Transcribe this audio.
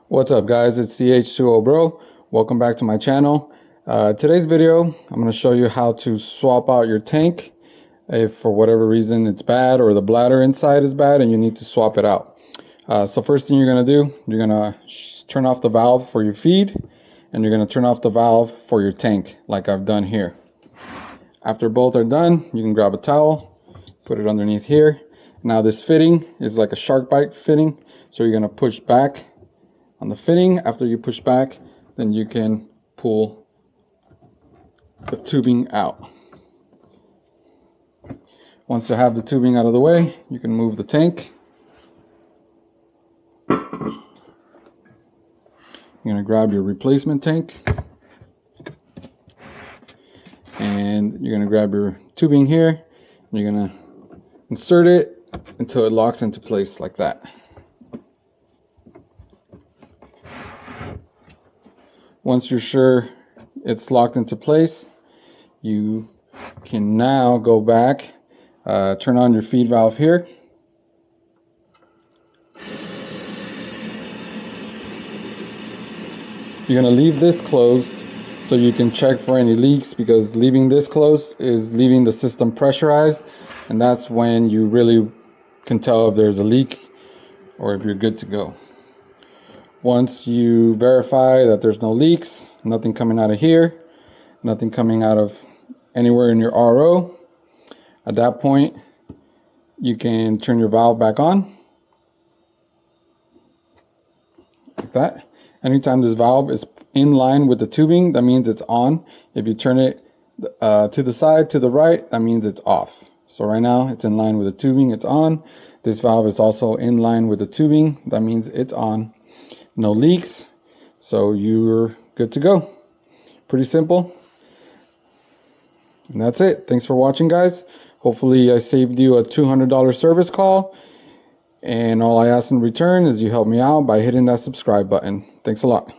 What's up guys, it's the H2O Bro. Welcome back to my channel. Today's video, I'm going to show you how to swap out your tank if for whatever reason it's bad or the bladder inside is bad and you need to swap it out. So first thing you're going to do, you're going to turn off the valve for your feed and you're going to turn off the valve for your tank like I've done here. After both are done, you can grab a towel, put it underneath here. Now this fitting is like a shark bite fitting, so you're going to push back on the fitting. After you push back, then you can pull the tubing out. Once you have the tubing out of the way, you can move the tank. You're going to grab your replacement tank and you're going to grab your tubing here and you're going to insert it until it locks into place like that. Once you're sure it's locked into place, you can now go back, turn on your feed valve here. You're going to leave this closed so you can check for any leaks, because leaving this closed is leaving the system pressurized, and that's when you really can tell if there's a leak or if you're good to go. Once you verify that there's no leaks, nothing coming out of here, nothing coming out of anywhere in your RO, at that point you can turn your valve back on like that. Anytime this valve is in line with the tubing, that means it's on. If you turn it to the side, to the right, that means it's off. So right now it's in line with the tubing, it's on. This valve is also in line with the tubing, that means it's on. No leaks, so you're good to go. Pretty simple. And that's it. Thanks for watching, guys. Hopefully I saved you a $200 service call, and all I ask in return is you help me out by hitting that subscribe button. Thanks a lot.